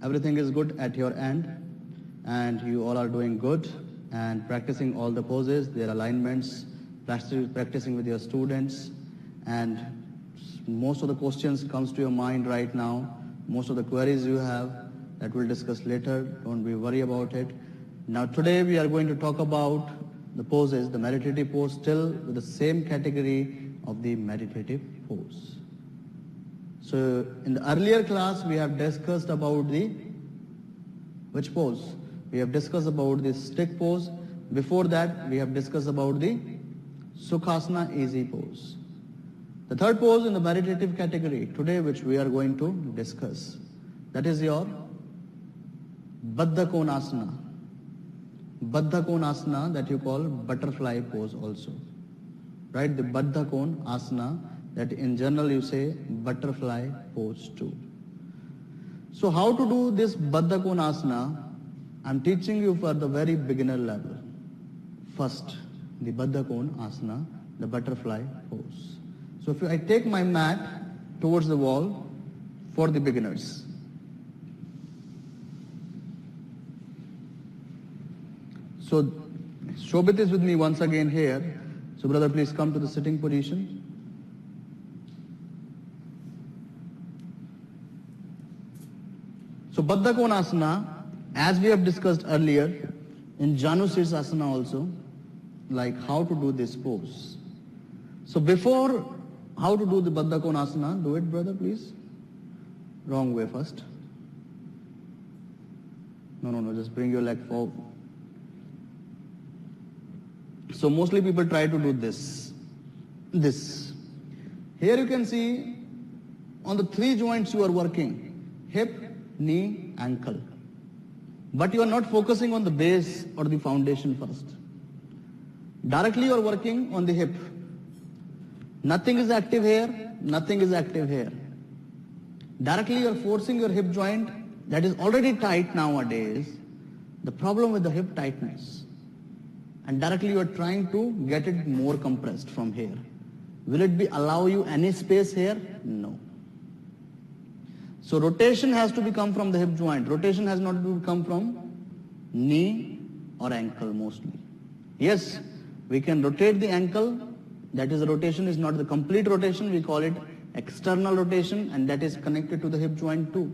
everything is good at your end and you all are doing good and practicing all the poses, their alignments, practicing with your students, and most of the questions comes to your mind right now, most of the queries you have that we'll discuss later, don't be worried about it. Now today we are going to talk about the poses, the meditative pose, still with the same category of the meditative pose. So in the earlier class we have discussed about the, which pose? We have discussed about the stick pose. Before that we have discussed about the Sukhasana easy pose. The third pose in the meditative category today which we are going to discuss, that is your Baddha Konasana. Baddha Konasana, that you call butterfly pose also. Right, the Baddha Konasana, that in general you say butterfly pose too. So how to do this Baddha Konasana? I'm teaching you for the very beginner level. First, the Baddha Konasana, the butterfly pose. So if I take my mat towards the wall for the beginners. So Shobit is with me once again here. So brother, please come to the sitting position. So Baddha Konasana, as we have discussed earlier, in Janu Sirsasana also, like how to do this pose. So before how to do the Baddha Konasana, do it brother please. Wrong way first. No, just bring your leg forward. So mostly people try to do this. Here you can see on the three joints you are working, hip, knee, ankle. But you are not focusing on the base or the foundation first. Directly you are working on the hip. Nothing is active here, nothing is active here. Directly you are forcing your hip joint that is already tight nowadays. The problem with the hip tightness. And directly you are trying to get it more compressed from here. Will it be allow you any space here? No. So rotation has to come from the hip joint. Rotation has not to come from knee or ankle mostly. Yes, we can rotate the ankle. That is, the rotation is not the complete rotation. We call it external rotation, and that is connected to the hip joint too.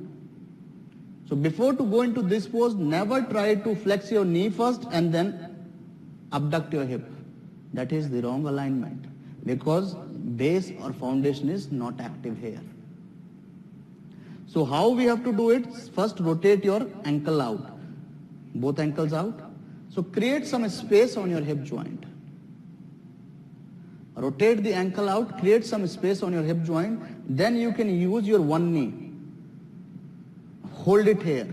So before to go into this pose, never try to flex your knee first and then abduct your hip. That is the wrong alignment because base or foundation is not active here. So how we have to do it? First rotate your ankle out, both ankles out. So create some space on your hip joint. Rotate the ankle out, create some space on your hip joint. Then you can use your one knee. Hold it here.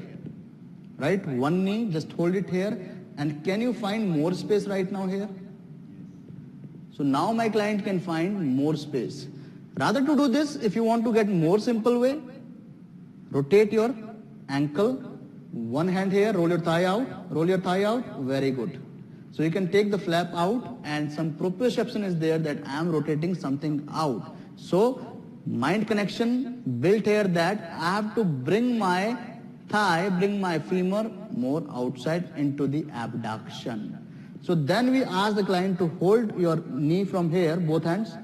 Right? One knee, just hold it here. And can you find more space right now here? So now my client can find more space. Rather to do this, if you want to get more simple way, rotate your ankle, one hand here, roll your thigh out, very good. So you can take the flap out and some proprioception is there that I am rotating something out. So mind connection built here that I have to bring my thigh, bring my femur more outside into the abduction. So then we ask the client to hold your knee from here, both hands,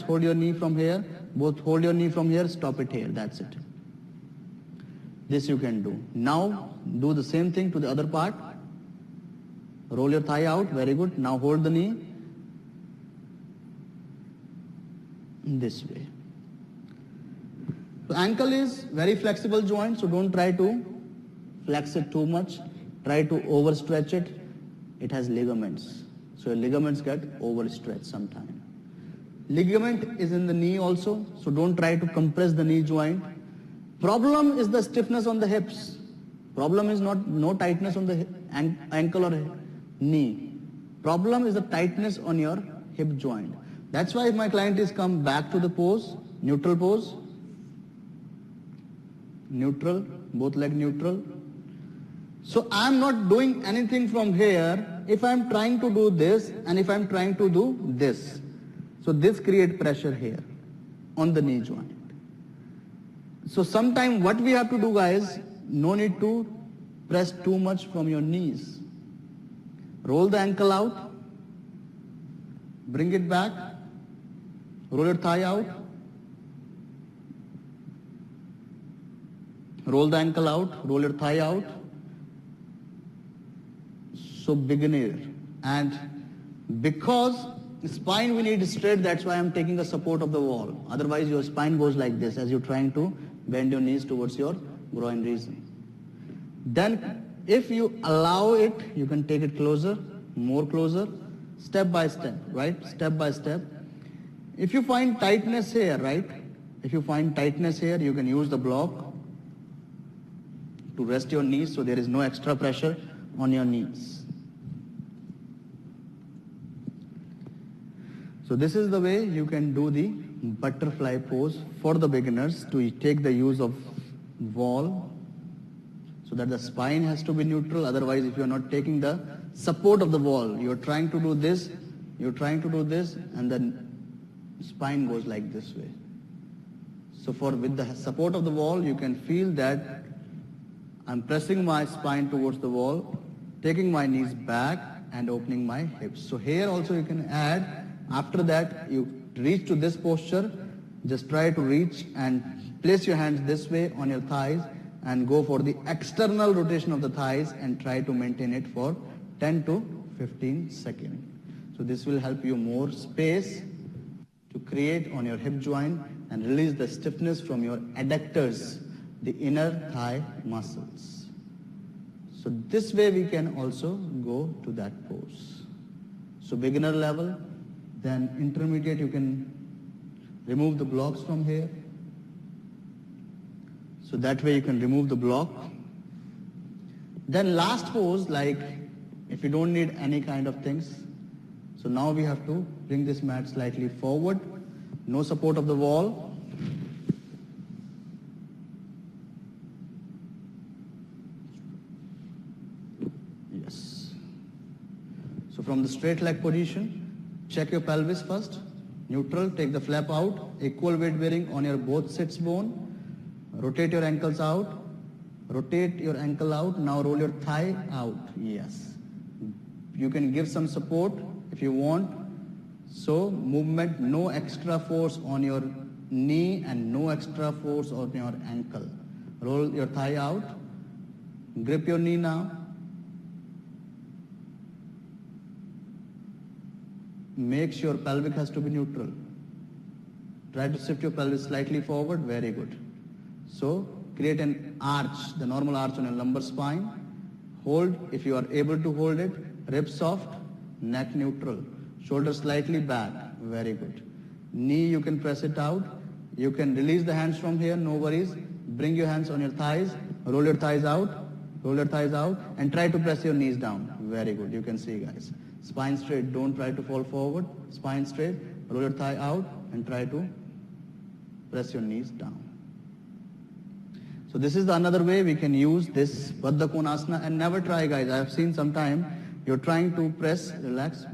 hold your knee from here, hold your knee from here, stop it here, that's it. This you can do. Now do the same thing to the other part. Roll your thigh out, very good. Now hold the knee this way. So ankle is very flexible joint, so don't try to flex it too much. Try to overstretch it. It has ligaments. So your ligaments get overstretched sometimes. Ligament is in the knee also, so don't try to compress the knee joint. Problem is the stiffness on the hips. Problem is not no tightness on the ankle or knee. Problem is the tightness on your hip joint. That's why if my client is come back to the pose, neutral pose, neutral, both leg neutral. So I am not doing anything from here if I am trying to do this and if I am trying to do this. So this create pressure here on the knee joint. So sometime what we have to do, guys, no need to press too much from your knees. Roll the ankle out, bring it back, roll your thigh out, roll the ankle out, roll your thigh out. So beginner. And because spine we need straight, that's why I'm taking the support of the wall. Otherwise your spine goes like this as you're trying to bend your knees towards your groin region. Then if you allow it, you can take it closer, more closer, step by step, right? Step by step. If you find tightness here, right? If you find tightness here, you can use the block to rest your knees so there is no extra pressure on your knees. So this is the way you can do the butterfly pose for the beginners, to take the use of wall so that the spine has to be neutral. Otherwise, if you are not taking the support of the wall, you are trying to do this, and then spine goes like this way. So with the support of the wall, you can feel that I'm pressing my spine towards the wall, taking my knees back and opening my hips. So here also you can add, after that you reach to this posture, just try to reach and place your hands this way on your thighs and go for the external rotation of the thighs and try to maintain it for 10 to 15 seconds. So this will help you more space to create on your hip joint and release the stiffness from your adductors, the inner thigh muscles. So this way we can also go to that pose. So beginner level, then intermediate, you can remove the blocks from here. So that way you can remove the block. Then last pose, like if you don't need any kind of things. So now we have to bring this mat slightly forward, no support of the wall. Yes. So from the straight leg position, check your pelvis first, neutral, take the flap out, equal weight bearing on your both sits bone, rotate your ankles out, rotate your ankle out, now roll your thigh out, yes. You can give some support if you want. So movement, no extra force on your knee and no extra force on your ankle. Roll your thigh out, grip your knee now. Make sure pelvic has to be neutral. Try to shift your pelvis slightly forward, very good. So create an arch, the normal arch on your lumbar spine. Hold, if you are able to hold it, ribs soft, neck neutral. Shoulders slightly back, very good. Knee, you can press it out. You can release the hands from here, no worries. Bring your hands on your thighs, roll your thighs out, and try to press your knees down. Very good, you can see, guys. Spine straight, don't try to fall forward. Spine straight, roll your thigh out and try to press your knees down. So this is the another way we can use this Baddha Konasana, and never try, guys. I have seen sometime you're trying to press, relax.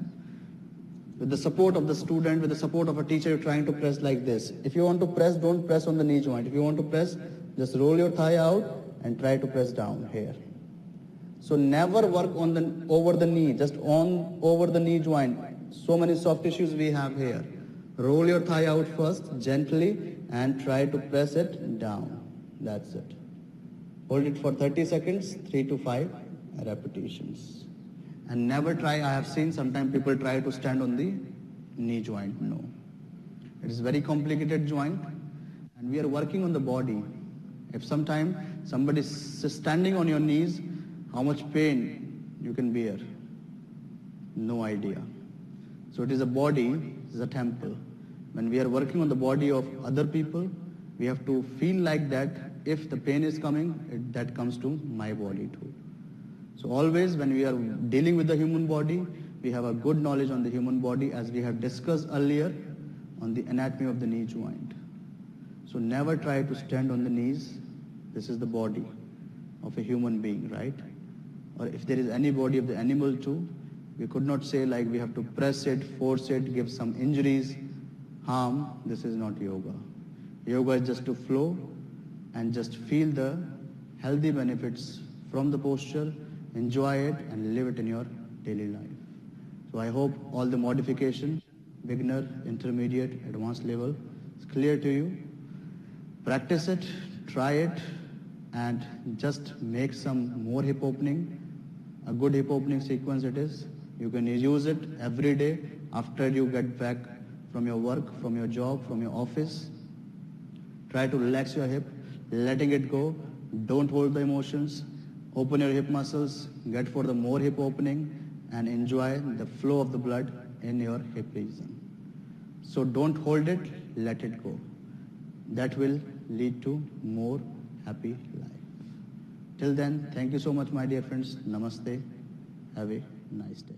With the support of the student, with the support of a teacher, you're trying to press like this. If you want to press, don't press on the knee joint. If you want to press, just roll your thigh out and try to press down here. So never work on over the knee, just over the knee joint. So many soft tissues we have here. Roll your thigh out first, gently, and try to press it down. That's it. Hold it for 30 seconds, 3 to 5 repetitions. And never try, I have seen sometimes people try to stand on the knee joint. No. It is very complicated joint, and we are working on the body. If sometime somebody is standing on your knees, how much pain you can bear? No idea. So it is a body, it is a temple. When we are working on the body of other people, we have to feel like that if the pain is coming, that comes to my body too. So always when we are dealing with the human body, we have a good knowledge on the human body, as we have discussed earlier on the anatomy of the knee joint. So never try to stand on the knees. This is the body of a human being, right? Or if there is any body of the animal too, we could not say like we have to press it, force it, give some injuries, harm. This is not yoga. Yoga is just to flow and just feel the healthy benefits from the posture, enjoy it and live it in your daily life. So I hope all the modification, beginner, intermediate, advanced level is clear to you. Practice it, try it, and just make some more hip opening. A good hip opening sequence it is. You can use it every day after you get back from your work, from your job, from your office. Try to relax your hip, letting it go. Don't hold the emotions. Open your hip muscles, get for the more hip opening, and enjoy the flow of the blood in your hip region. So don't hold it, let it go. That will lead to more happy life. Till then, thank you so much, my dear friends. Namaste. Have a nice day.